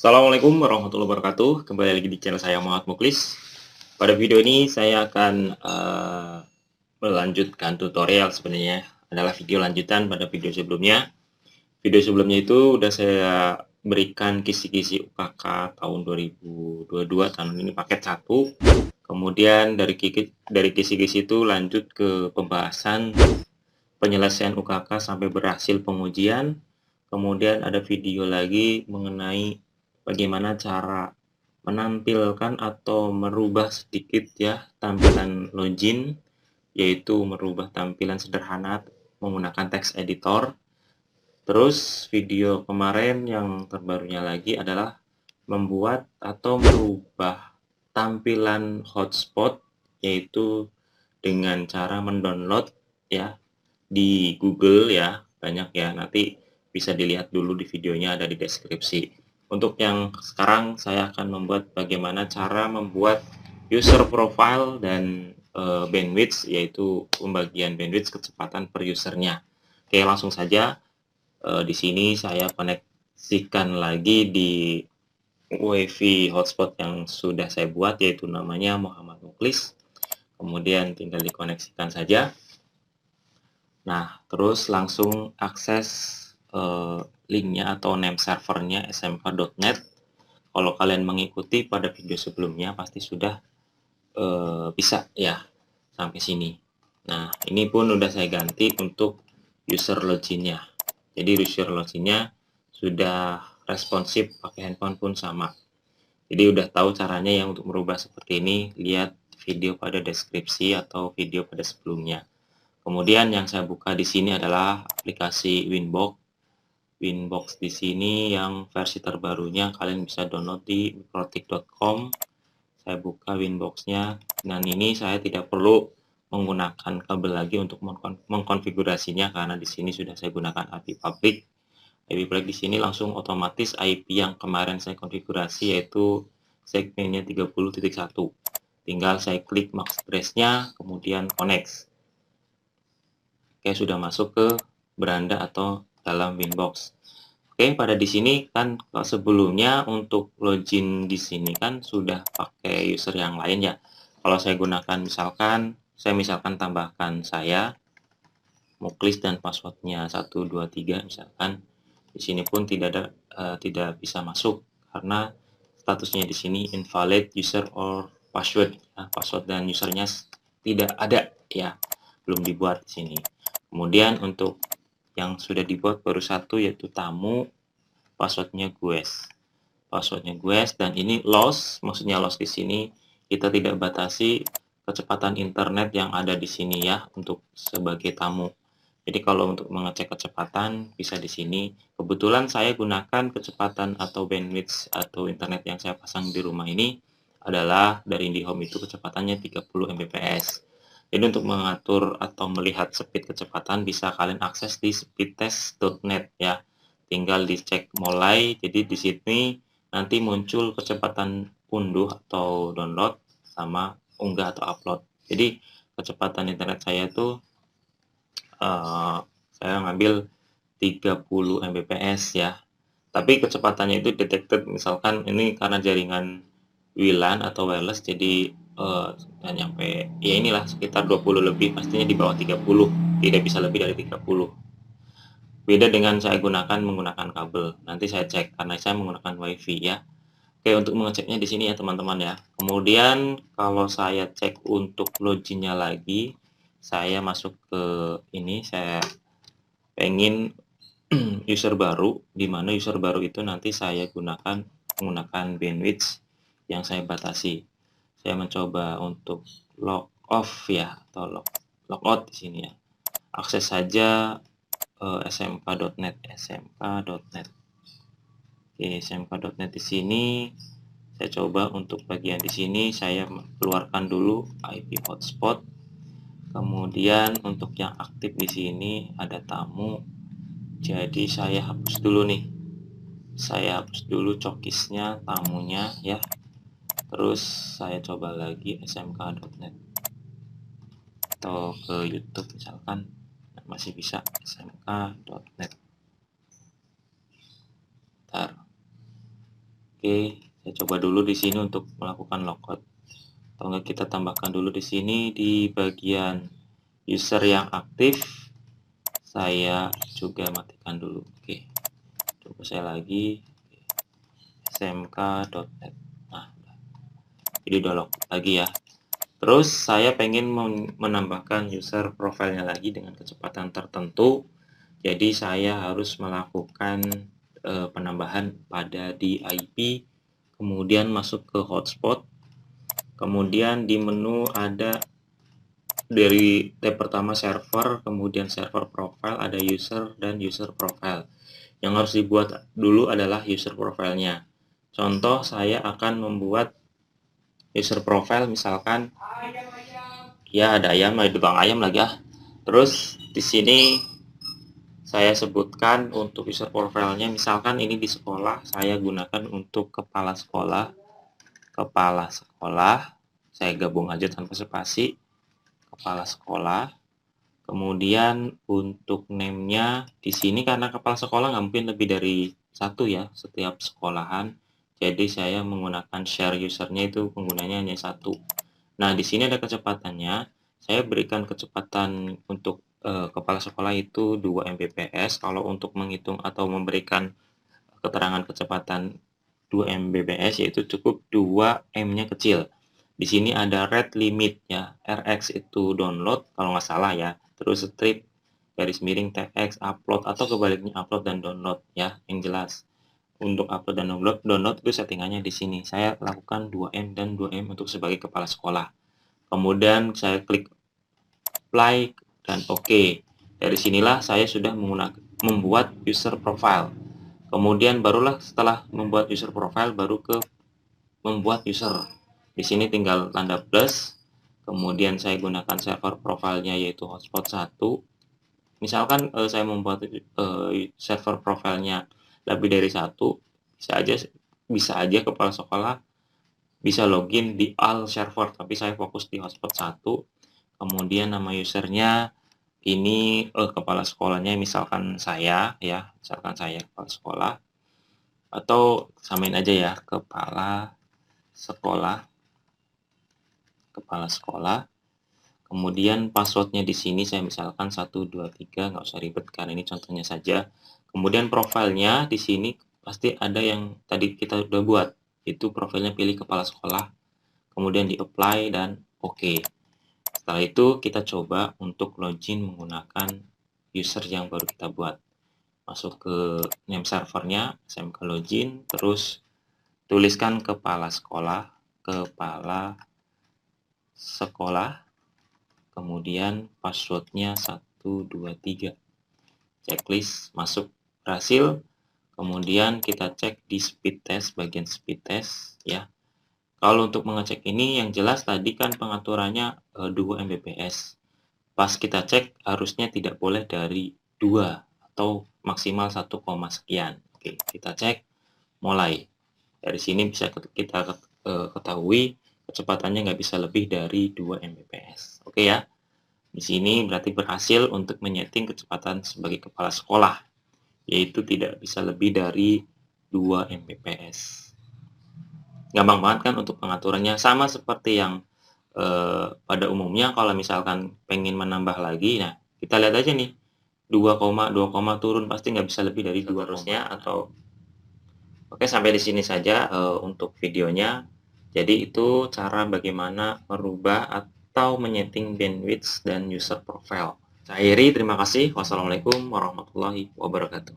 Assalamualaikum warahmatullahi wabarakatuh. Kembali lagi di channel saya Muhammad Muklis. Pada video ini saya akan melanjutkan tutorial sebenarnya adalah video lanjutan pada video sebelumnya. Video sebelumnya itu udah saya berikan kisi-kisi UKK tahun 2022 tahun ini paket 1. Kemudian dari kisi-kisi itu lanjut ke pembahasan penyelesaian UKK sampai berhasil pengujian. Kemudian ada video lagi mengenai bagaimana cara menampilkan atau merubah sedikit ya tampilan login, yaitu merubah tampilan sederhana menggunakan text editor. Terus video kemarin yang terbarunya lagi adalah membuat atau merubah tampilan hotspot, yaitu dengan cara mendownload ya di Google ya, banyak ya, nanti bisa dilihat dulu di videonya ada di deskripsi. Untuk yang sekarang saya akan membuat bagaimana cara membuat user profile dan bandwidth, yaitu pembagian bandwidth kecepatan per usernya. Oke, langsung saja. Di sini saya koneksikan lagi di WiFi hotspot yang sudah saya buat, yaitu namanya Muhammad Muklis. Kemudian tinggal dikoneksikan saja. Nah, terus langsung akses linknya atau name servernya smk.net. Kalau kalian mengikuti pada video sebelumnya pasti sudah bisa ya sampai sini. Nah, ini pun udah saya ganti untuk user loginnya. Jadi user loginnya sudah responsif, pakai handphone pun sama. Jadi udah tahu caranya ya untuk merubah seperti ini, lihat video pada deskripsi atau video pada sebelumnya. Kemudian yang saya buka di sini adalah aplikasi Winbox. Winbox di sini yang versi terbarunya kalian bisa download di mikrotik.com. Saya buka Winbox-nya. Dan ini saya tidak perlu menggunakan kabel lagi untuk mengkonfigurasinya karena di sini sudah saya gunakan IP public. IP public di sini langsung otomatis IP yang kemarin saya konfigurasi yaitu segmennya 30.1. Tinggal saya klik MAC address-nya, kemudian connect. Oke, sudah masuk ke beranda atau dalam Winbox. Oke, pada di sini kan sebelumnya untuk login di sini kan sudah pakai user yang lain ya. Kalau saya gunakan misalkan, saya tambahkan saya Muklis dan passwordnya 123 misalkan. Di sini pun tidak bisa masuk karena statusnya di sini invalid user or password. Nah, password dan usernya tidak ada ya, belum dibuat di sini. Kemudian untuk yang sudah dibuat baru satu yaitu tamu, passwordnya guys dan ini loss, maksudnya loss di sini kita tidak batasi kecepatan internet yang ada di sini ya untuk sebagai tamu. Jadi kalau untuk mengecek kecepatan bisa di sini. Kebetulan saya gunakan kecepatan atau bandwidth atau internet yang saya pasang di rumah ini adalah dari IndiHome itu kecepatannya 30 Mbps. Jadi untuk mengatur atau melihat speed kecepatan bisa kalian akses di speedtest.net ya. Tinggal dicek mulai. Jadi di sini nanti muncul kecepatan unduh atau download sama unggah atau upload. Jadi kecepatan internet saya itu saya ngambil 30 Mbps ya. Tapi kecepatannya itu detected misalkan ini karena jaringan WLAN atau wireless jadi nggak nyampe ya inilah sekitar 20 lebih, pastinya di bawah 30, tidak bisa lebih dari 30. Beda dengan saya menggunakan kabel. Nanti saya cek karena saya menggunakan WiFi ya. Oke, untuk mengeceknya di sini ya teman-teman ya. Kemudian kalau saya cek untuk loginnya lagi, saya masuk ke ini, saya pengen user baru, di mana user baru itu nanti saya menggunakan bandwidth yang saya batasi. Saya mencoba untuk log off ya atau logout di sini ya. Akses saja smk.net. Oke, smk.net di sini saya coba untuk bagian di sini saya keluarkan dulu IP hotspot. Kemudian untuk yang aktif di sini ada tamu. Jadi saya hapus dulu nih. Saya hapus dulu cokisnya, tamunya ya. Terus saya coba lagi smk.net atau ke YouTube misalkan masih bisa smk.net. Bentar. Oke, saya coba dulu di sini untuk melakukan logout. Atau enggak kita tambahkan dulu di sini di bagian user yang aktif. Saya juga matikan dulu. Oke. Coba saya lagi smk.net. Nah, jadi udah logout lagi ya. Terus saya pengen menambahkan user profilnya lagi dengan kecepatan tertentu. Jadi saya harus melakukan penambahan pada di IP, kemudian masuk ke hotspot, kemudian di menu ada dari tab pertama server, kemudian server profile, ada user dan user profile. Yang harus dibuat dulu adalah user profile-nya. Contoh, saya akan membuat user profile misalkan ya ada ayam, ada tukang ayam lagi ya. Terus di sini saya sebutkan untuk user profile-nya, misalkan ini di sekolah, saya gunakan untuk kepala sekolah. Saya gabung aja tanpa spasi, kepala sekolah. Kemudian untuk name-nya di sini karena kepala sekolah nggak mungkin lebih dari satu ya setiap sekolahan. Jadi saya menggunakan share usernya itu penggunanya hanya satu. Nah di sini ada kecepatannya. Saya berikan kecepatan untuk kepala sekolah itu 2 Mbps. Kalau untuk menghitung atau memberikan keterangan kecepatan 2 Mbps yaitu cukup 2 M-nya kecil. Di sini ada rate limit ya, RX itu download kalau nggak salah ya. Terus strip garis miring TX upload atau kebaliknya upload dan download ya, yang jelas. Untuk upload dan download itu settingannya di sini. Saya lakukan 2M dan 2M untuk sebagai kepala sekolah. Kemudian saya klik apply dan OK. Dari sinilah saya sudah membuat user profile. Kemudian barulah setelah membuat user profile baru ke membuat user. Di sini tinggal tanda plus. Kemudian saya gunakan server profilnya yaitu hotspot 1. Misalkan saya membuat server profilnya lebih dari 1, bisa aja kepala sekolah bisa login di all server, tapi saya fokus di hotspot 1. Kemudian nama usernya ini kepala sekolahnya misalkan saya ya, misalkan saya kepala sekolah, atau samain aja ya kepala sekolah. Kemudian passwordnya di sini saya misalkan 123, nggak usah ribet karena ini contohnya saja. Kemudian profilnya di sini pasti ada yang tadi kita udah buat, itu profilnya pilih kepala sekolah, kemudian di apply dan OK. Setelah itu kita coba untuk login menggunakan user yang baru kita buat. Masuk ke name servernya, smk login, terus tuliskan kepala sekolah, kemudian passwordnya 123. Checklist masuk berhasil. Kemudian kita cek di speed test, bagian speed test ya. Kalau untuk mengecek ini yang jelas tadi kan pengaturannya 2 Mbps. Pas kita cek harusnya tidak boleh dari 2 atau maksimal 1, sekian. Oke, kita cek mulai. Dari sini bisa kita ketahui kecepatannya nggak bisa lebih dari 2 Mbps. Oke ya. Di sini berarti berhasil untuk menyeting kecepatan sebagai kepala sekolah, yaitu tidak bisa lebih dari 2 Mbps. Gampang banget kan untuk pengaturannya, sama seperti yang pada umumnya kalau misalkan pengen menambah lagi, nah kita lihat aja nih 2, turun pasti nggak bisa lebih dari 2 terusnya atau oke sampai di sini saja untuk videonya. Jadi itu cara bagaimana merubah atau menyeting bandwidth dan user profile. Saya akhiri, terima kasih. Wassalamualaikum warahmatullahi wabarakatuh.